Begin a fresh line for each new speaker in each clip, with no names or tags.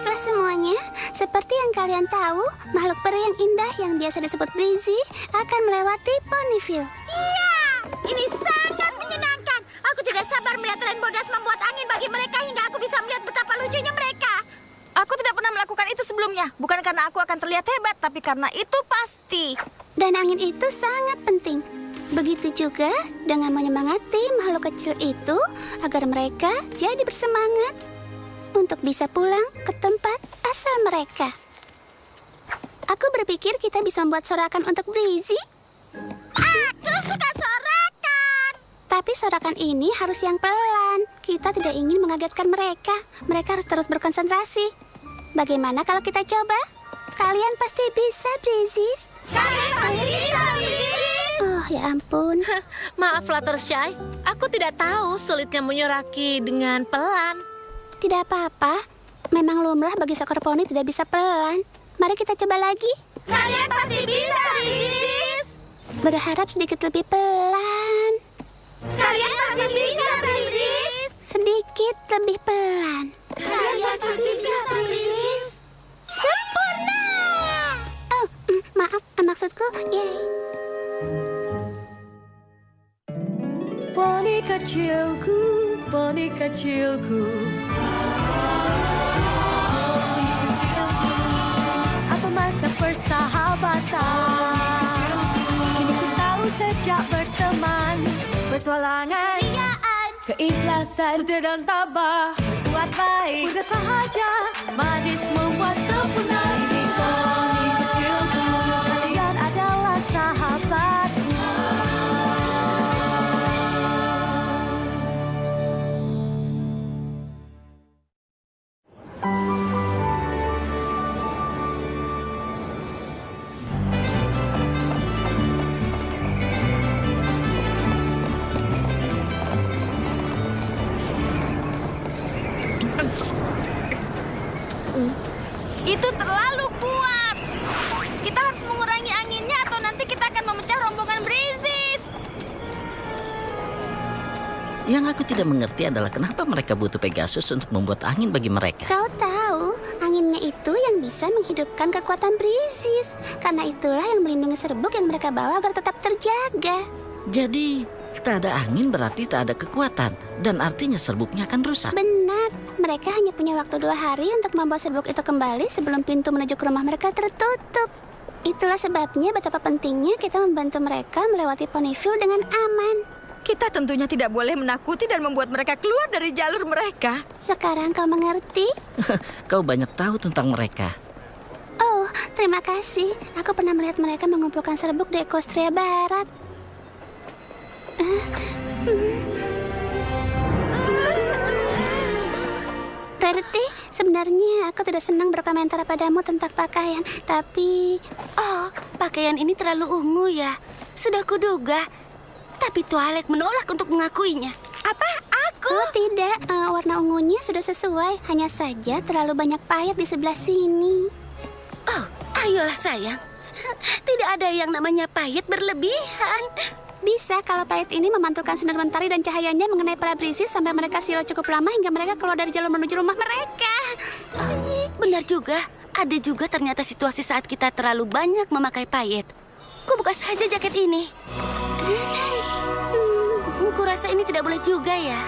Baiklah semuanya, seperti yang kalian tahu, makhluk peri yang indah yang biasa disebut Breezy akan melewati Ponyville.
Iya, ini sangat menyenangkan. Aku tidak sabar melihat Rainbow Dash membuat angin bagi mereka hingga aku bisa melihat betapa lucunya mereka.
Aku tidak pernah melakukan itu sebelumnya. Bukan karena aku akan terlihat hebat, tapi karena itu pasti.
Dan angin itu sangat penting. Begitu juga dengan menyemangati makhluk kecil itu agar mereka jadi bersemangat untuk bisa pulang ke tempat asal mereka. Aku berpikir kita bisa membuat sorakan untuk Breezy.
Aku suka sorakan.
Tapi sorakan ini harus yang pelan. Kita tidak ingin mengagetkan mereka. Mereka harus terus berkonsentrasi. Bagaimana kalau kita coba? Kalian pasti bisa, Breezy.
Kalian pasti bisa, Breezy.
Oh, ya ampun.
Maaf Fluttershy, aku tidak tahu sulitnya menyoraki dengan pelan.
Tidak apa-apa. Memang lumrah bagi seekor poni tidak bisa pelan. Mari kita coba lagi.
Kalian pasti bisa, Breezy.
Berharap sedikit lebih pelan.
Kalian pasti bisa, Breezy.
Sedikit lebih pelan.
Kalian pasti bisa, Breezy.
Sempurna! Oh, maaf, maksudku, yay.
Poni kecilku, poni kecilku. Apa makna persahabatan? Kini ku tahu sejak berteman, petualangan, keikhlasan, setia dan tabah, berbuat baik, mudah sahaja, majlis membuat sempurna. Ini poni kecilku, kalian adalah sahabatku.
Itu terlalu kuat. Kita harus mengurangi anginnya atau nanti kita akan memecah rombongan Breezy.
Yang aku tidak mengerti adalah kenapa mereka butuh Pegasus untuk membuat angin bagi mereka.
Kau tahu, anginnya itu yang bisa menghidupkan kekuatan Breezy. Karena itulah yang melindungi serbuk yang mereka bawa agar tetap terjaga.
Jadi, tak ada angin berarti tak ada kekuatan. Dan artinya serbuknya akan rusak.
Benar, mereka hanya punya waktu 2 hari untuk membawa serbuk itu kembali sebelum pintu menuju ke rumah mereka tertutup. Itulah sebabnya betapa pentingnya kita membantu mereka melewati Ponyville dengan aman.
Kita tentunya tidak boleh menakuti dan membuat mereka keluar dari jalur mereka.
Sekarang kau mengerti?
Kau banyak tahu tentang mereka.
Oh, terima kasih. Aku pernah melihat mereka mengumpulkan serbuk di Equestria Barat. Rarity, sebenarnya aku tidak senang berkomentar padamu tentang pakaian, tapi...
Oh, pakaian ini terlalu ungu ya. Sudah kuduga. Tapi Twilight menolak untuk mengakuinya. Apa? Aku?
Oh tidak, warna ungunya sudah sesuai. Hanya saja terlalu banyak payet di sebelah sini.
Oh, ayolah sayang. Tidak ada yang namanya payet berlebihan.
Bisa kalau payet ini memantulkan sinar mentari dan cahayanya mengenai para Breezy sampai mereka silau cukup lama hingga mereka keluar dari jalur menuju rumah mereka.
Benar juga. Ada juga ternyata situasi saat kita terlalu banyak memakai payet. Ku buka saja jaket ini. Ku rasa ini tidak boleh juga ya.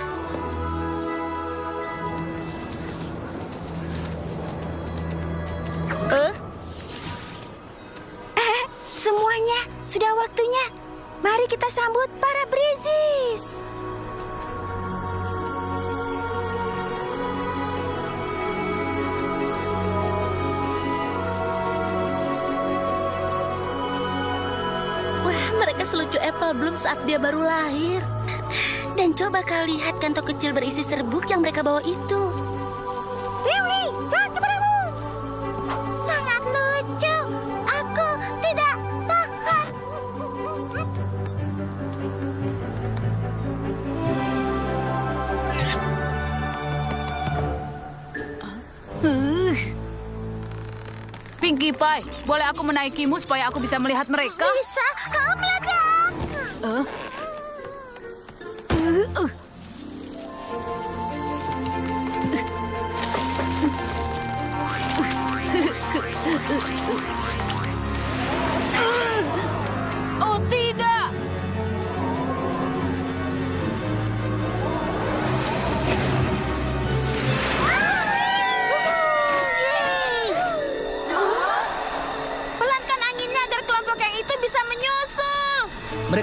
Semuanya sudah waktunya. Mari kita sambut para Breezys.
Wah, mereka selucu Apple Bloom saat dia baru lahir.
Dan coba kau lihat kantong kecil berisi serbuk yang mereka bawa itu. Willy, jangan kepadamu. Sangat lucu. Aku tidak tahan.
Pinkie Pie, boleh aku menaikimu supaya aku bisa melihat mereka?
Bisa, meledak.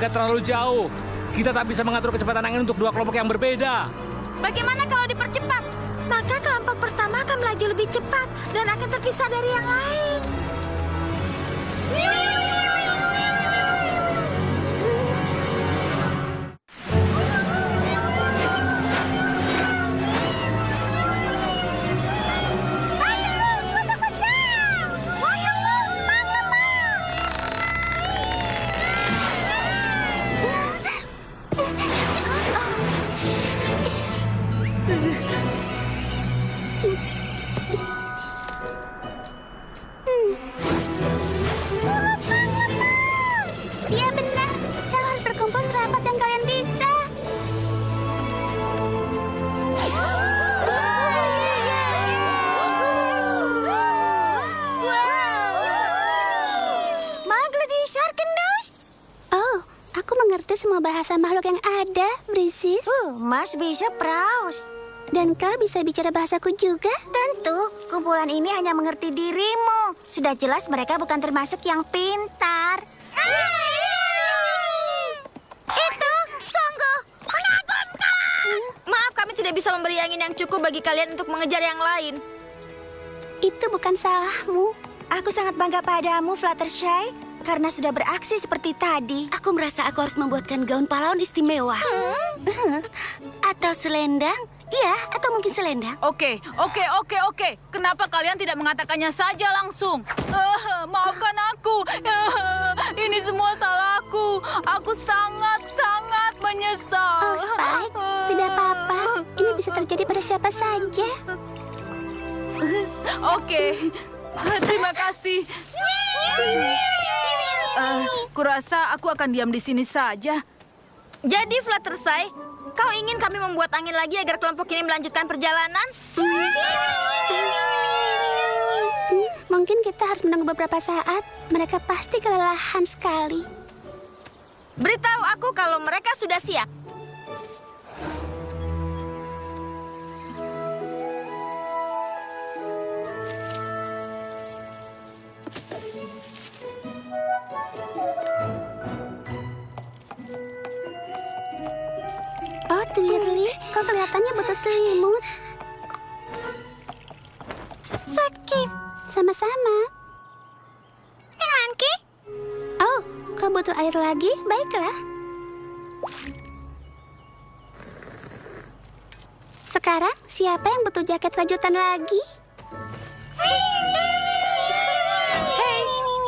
agak terlalu jauh. Kita tak bisa mengatur kecepatan angin untuk dua kelompok yang berbeda.
Bagaimana kalau dipercepat?
Maka kelompok pertama akan melaju lebih cepat dan akan terpisah dari yang lain.
Iya benar, kau harus berkumpul serapat yang kalian bisa. Oh, aku mengerti semua bahasa makhluk yang ada, Brisis.
Mas bisa praus.
Dan kau bisa bicara bahasaku juga?
Tentu, kumpulan ini hanya mengerti dirimu. Sudah jelas mereka bukan termasuk yang pintar. Itu sungguh mengagumkan.
Maaf, kami tidak bisa memberi angin yang cukup bagi kalian untuk mengejar yang lain.
Itu bukan salahmu.
Aku sangat bangga padamu, Fluttershy, karena sudah beraksi seperti tadi.
Aku merasa aku harus membuatkan gaun pahlawan istimewa.
Atau selendang? Iya, atau mungkin selendang.
Oke. Kenapa kalian tidak mengatakannya saja langsung? Maafkan aku. Ini semua salahku. Aku sangat menyesal.
Oh, Spike, tidak apa-apa. Ini bisa terjadi pada siapa saja.
Oke. Terima kasih. Kurasa aku akan diam di sini saja.
Jadi, Fluttershy, kau ingin kami membuat angin lagi agar kelompok ini melanjutkan perjalanan?
Mungkin kita harus menunggu beberapa saat. Mereka pasti kelelahan sekali.
Beritahu aku kalau mereka sudah siap.
Oh, Twirly, kau kelihatannya butuh selimut.
Sakit.
Sama-sama.
Hanky?
Oh, kau butuh air lagi? Baiklah. Sekarang, siapa yang butuh jaket rajutan lagi?
Hei,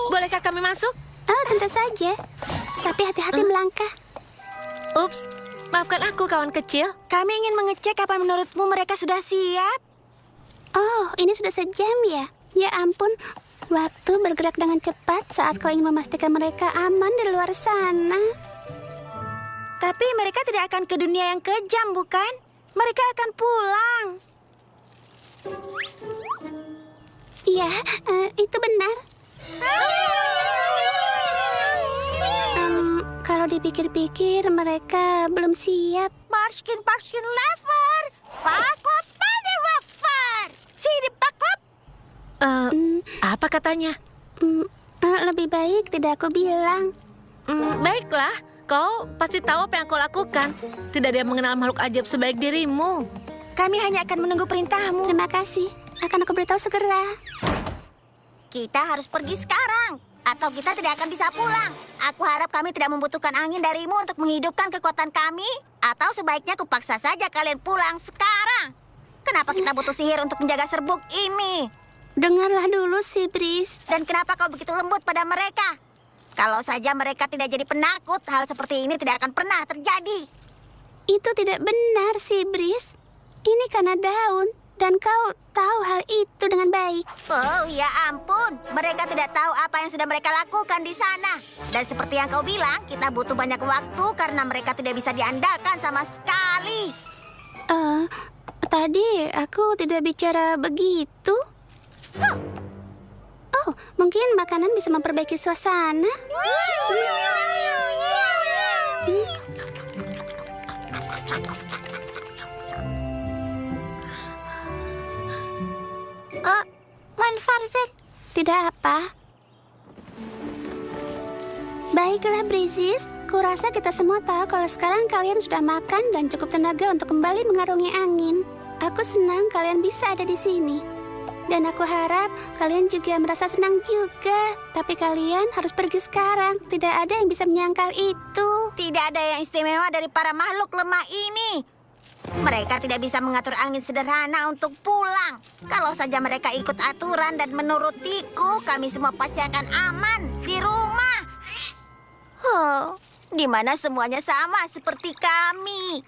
bolehkah kami masuk?
Oh, tentu saja. Tapi hati-hati melangkah.
Ups, maafkan aku kawan kecil.
Kami ingin mengecek kapan menurutmu mereka sudah siap.
Oh, ini sudah sejam ya? Ya ampun, waktu bergerak dengan cepat saat kau ingin memastikan mereka aman di luar sana.
Tapi mereka tidak akan ke dunia yang kejam, bukan? Mereka akan pulang.
Iya, itu benar. Kalau dipikir-pikir, mereka belum siap.
Marskin lever. Paklop pada wafer. Sini paklop.
Apa katanya?
Lebih baik tidak aku bilang.
Baiklah, kau pasti tahu apa yang kau lakukan. Tidak ada yang mengenal makhluk ajaib sebaik dirimu.
Kami hanya akan menunggu perintahmu.
Terima kasih. Akan aku beritahu segera.
Kita harus pergi sekarang, atau kita tidak akan bisa pulang. Aku harap kami tidak membutuhkan angin darimu untuk menghidupkan kekuatan kami, atau sebaiknya kupaksa saja kalian pulang sekarang. Kenapa kita butuh sihir untuk menjaga serbuk ini?
Dengarlah dulu sih, Bris.
Dan kenapa kau begitu lembut pada mereka? Kalau saja mereka tidak jadi penakut, hal seperti ini tidak akan pernah terjadi.
Itu tidak benar sih, Bris. Ini karena daun, dan kau tahu hal itu dengan baik.
Oh ya ampun, mereka tidak tahu apa yang sudah mereka lakukan di sana. Dan seperti yang kau bilang, kita butuh banyak waktu karena mereka tidak bisa diandalkan sama sekali.
Tadi aku tidak bicara begitu. Oh, mungkin makanan bisa memperbaiki suasana.
Manfarzin.
Tidak apa. Baiklah, Brisis. Kurasa kita semua tahu kalau sekarang kalian sudah makan dan cukup tenaga untuk kembali mengarungi angin. Aku senang kalian bisa ada di sini. Dan aku harap kalian juga merasa senang juga. Tapi kalian harus pergi sekarang. Tidak ada yang bisa menyangkal itu.
Tidak ada yang istimewa dari para makhluk lemah ini. Mereka tidak bisa mengatur angin sederhana untuk pulang. Kalau saja mereka ikut aturan dan menurutiku, kami semua pasti akan aman di rumah. Oh, di mana semuanya sama seperti kami.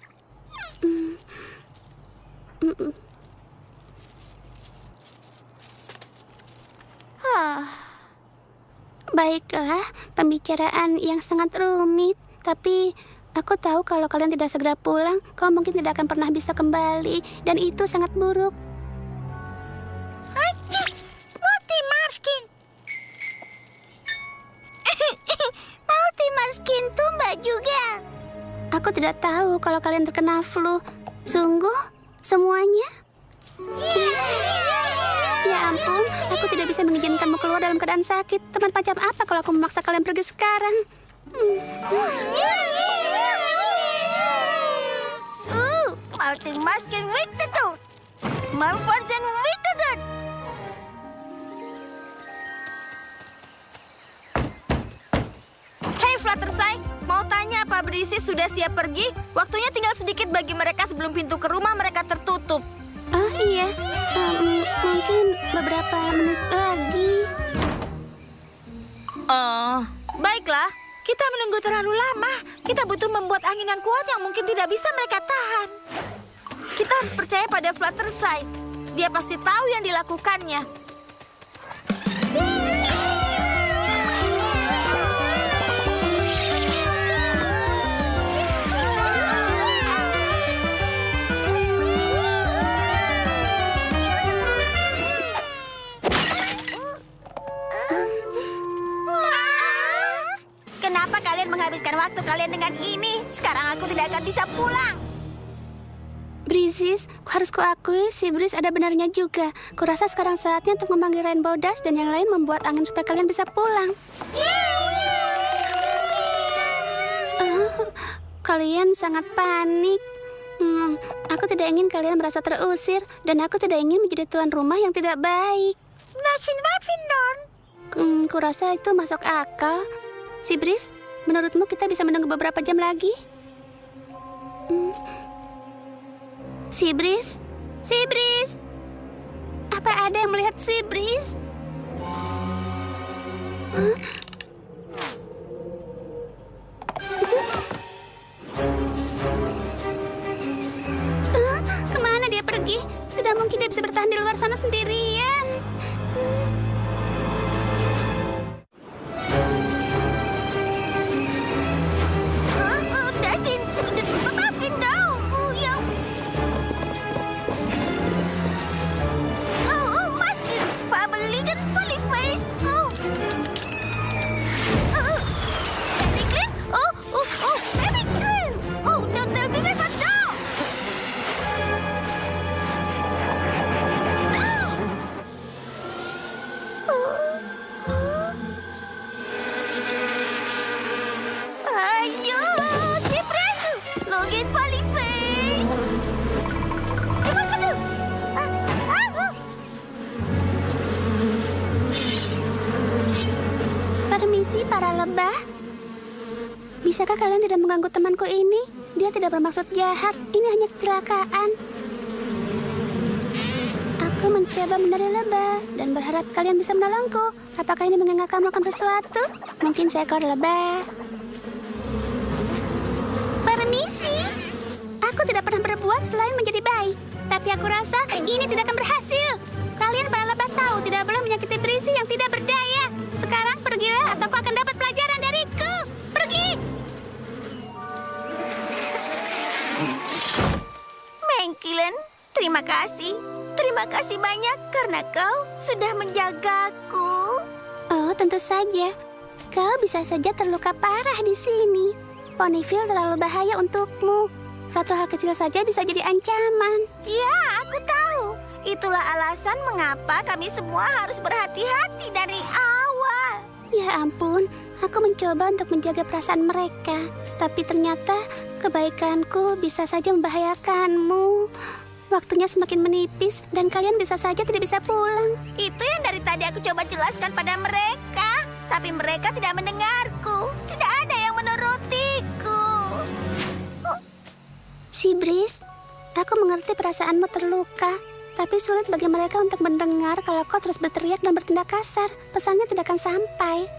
Baiklah, pembicaraan yang sangat rumit. Tapi aku tahu kalau kalian tidak segera pulang, kau mungkin tidak akan pernah bisa kembali. Dan itu sangat buruk.
Multimarskin. Multimarskin tumbak juga.
Aku tidak tahu kalau kalian terkena flu. Sungguh? Semuanya? Ya ampun, aku tidak bisa mengizinkanmu keluar dalam keadaan sakit. Teman macam apa kalau aku memaksa kalian pergi sekarang?
Multimarskin Wittetu. Malforsen Wittetu.
Hei Fluttershy, mau tanya apa Brisis sudah siap pergi? Waktunya tinggal sedikit bagi mereka sebelum pintu ke rumah mereka tertutup.
Oh iya, mungkin beberapa menit lagi.
Oh, baiklah.
Kita menunggu terlalu lama. Kita butuh membuat angin yang kuat yang mungkin tidak bisa mereka tahan.
Kita harus percaya pada Fluttershy. Dia pasti tahu yang dilakukannya.
Kenapa kalian menghabiskan waktu kalian dengan ini? Sekarang aku tidak akan bisa pulang.
Brisis, harus kuakui si Bris ada benarnya juga. Kurasa sekarang saatnya untuk memanggil Rainbow Dash dan yang lain membuat angin supaya kalian bisa pulang. Kalian sangat panik. Aku tidak ingin kalian merasa terusir dan aku tidak ingin menjadi tuan rumah yang tidak baik. Kurasa itu masuk akal. Si Bris, menurutmu kita bisa menunggu beberapa jam lagi? Si Bris? Si Bris? Apa ada yang melihat si Bris? Kemana dia pergi? Tidak mungkin dia bisa bertahan di luar sana sendirian. Permisi para lebah. Bisakah kalian tidak mengganggu temanku ini? Dia tidak bermaksud jahat. Ini hanya kecelakaan. Aku mencoba menari lebah dan berharap kalian bisa menolongku. Apakah ini mengingatkan melakukan sesuatu? Mungkin seekor lebah. Permisi. Aku tidak pernah berbuat selain menjadi baik. Tapi aku rasa ini tidak akan berhasil. Kalian para lebah tahu tidak boleh menyakiti berisi yang tidak berdaya. Sekarang pergilah atau kau akan dapat pelajaran dariku. Pergi!
Mengkilen, terima kasih. Terima kasih banyak karena kau sudah menjagaku.
Oh, tentu saja. Kau bisa saja terluka parah di sini. Ponyville terlalu bahaya untukmu. Satu hal kecil saja bisa jadi ancaman.
Ya, aku tahu. Itulah alasan mengapa kami semua harus berhati-hati dari awal.
Ya ampun, Aku mencoba untuk menjaga perasaan mereka, tapi ternyata kebaikanku bisa saja membahayakanmu. Waktunya semakin menipis dan kalian bisa saja tidak bisa pulang.
Itu yang dari tadi aku coba jelaskan pada mereka. Tapi mereka tidak mendengarku. Tidak ada yang menurutiku.
Sibris, aku mengerti perasaanmu terluka. Tapi sulit bagi mereka untuk mendengar kalau kau terus berteriak dan bertindak kasar. Pesannya tidak akan sampai.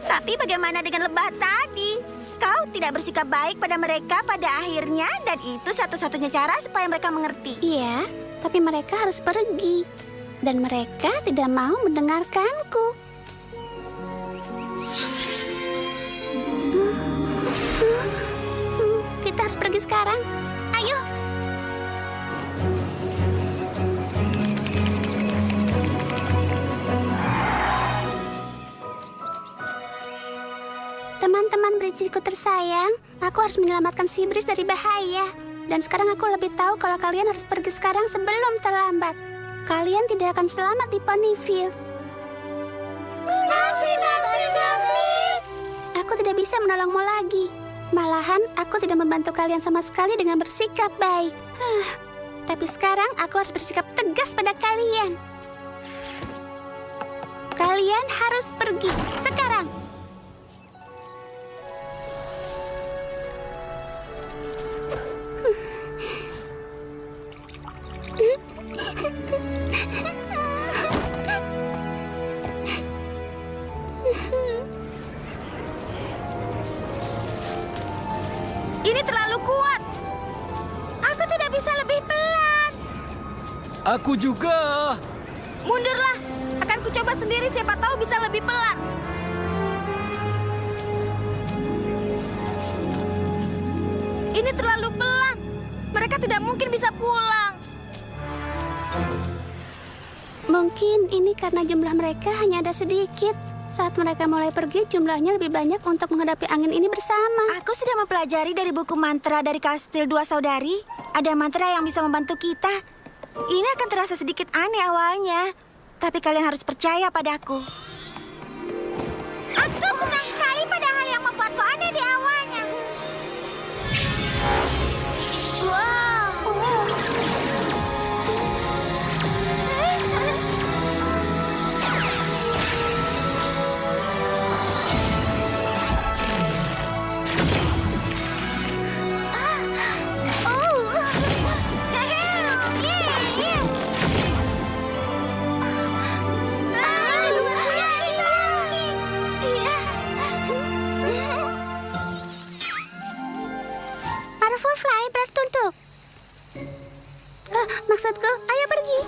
Tapi bagaimana dengan lebah tadi? Kau tidak bersikap baik pada mereka pada akhirnya, dan itu satu-satunya cara supaya mereka mengerti.
Iya, tapi mereka harus pergi. Dan mereka tidak mau mendengarkanku. Kita harus pergi sekarang. Ayo. Teman-teman berisiko tersayang, aku harus menyelamatkan Sibris dari bahaya. Dan sekarang aku lebih tahu kalau kalian harus pergi sekarang sebelum terlambat. Kalian tidak akan selamat di Ponyville. Aku tidak bisa menolongmu lagi. Malahan, aku tidak membantu kalian sama sekali dengan bersikap baik. Tapi sekarang aku harus bersikap tegas pada kalian. Kalian harus pergi sekarang.
Ini terlalu kuat. Aku tidak bisa lebih pelan.
Aku juga.
Mundurlah. Akan kucoba sendiri, siapa tahu bisa lebih pelan. Ini terlalu pelan. Mereka tidak mungkin bisa pulang.
Mungkin ini karena jumlah mereka hanya ada sedikit. Saat mereka mulai pergi, jumlahnya lebih banyak untuk menghadapi angin ini bersama.
Aku sudah mempelajari dari buku mantra dari Kastil Dua Saudari. Ada mantra yang bisa membantu kita. Ini akan terasa sedikit aneh awalnya, tapi kalian harus percaya padaku. Aku senang sekali pada hal yang membuatku aneh di awalnya.
Marvelfly bertuntut. Maksudku, ayo pergi.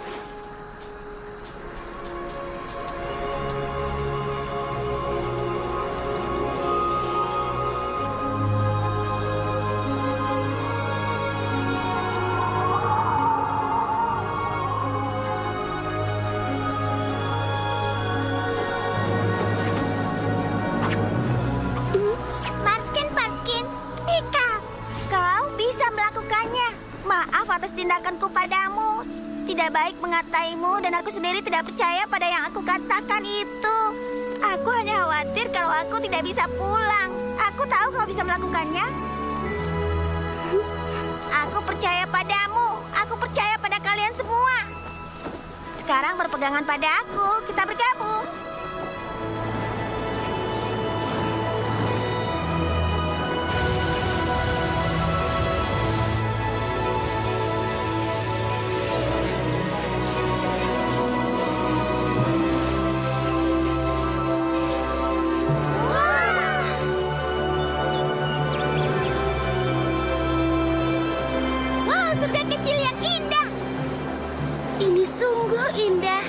Parskin, Pika, kau bisa melakukannya. Maaf atas tindakanku padamu. Tidak baik mengataimu dan aku sendiri tidak percaya pada yang aku katakan itu. Aku hanya khawatir kalau aku tidak bisa pulang. Aku tahu kau bisa melakukannya. Aku percaya padamu. Aku percaya pada kalian semua. Sekarang berpegangan pada aku. Kita bergabung. Wow, surga kecil yang indah. Ini sungguh indah.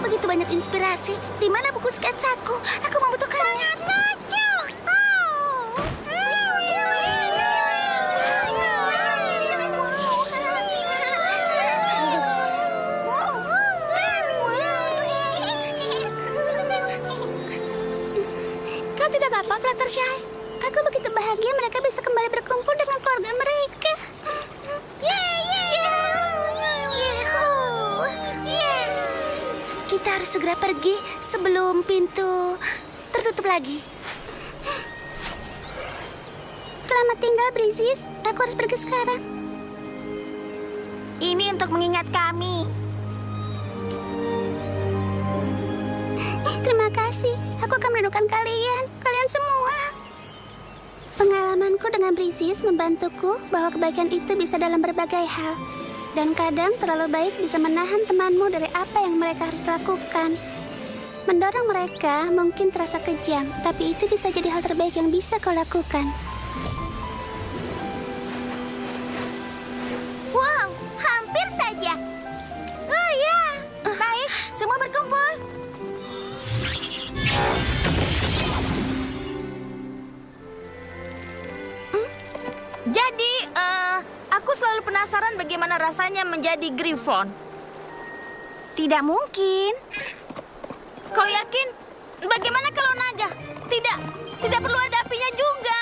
Begitu banyak inspirasi. Di mana buku sketsaku? Aku membutuhkannya.
Kau tidak apa-apa, Fluttershy. Aku begitu bahagia mereka bisa kembali berkumpul dengan keluarga mereka.
Kita harus segera pergi sebelum pintu tertutup lagi.
Selamat tinggal, Brisis. Aku harus pergi sekarang.
Ini untuk mengingat kami.
Terima kasih. Aku akan merindukan kalian semua. Pengalamanku dengan Brisis membantuku bahwa kebaikan itu bisa dalam berbagai hal. Dan kadang terlalu baik bisa menahan temanmu dari apa yang mereka harus lakukan. Mendorong mereka mungkin terasa kejam, tapi itu bisa jadi hal terbaik yang bisa kau lakukan.
Wow, hampir saja. Oh ya, baik, semua berkumpul.
Jadi, aku selalu penasaran bagaimana rasanya menjadi Griffon.
Tidak mungkin.
Kau yakin? Bagaimana kalau naga? Tidak perlu ada apinya juga.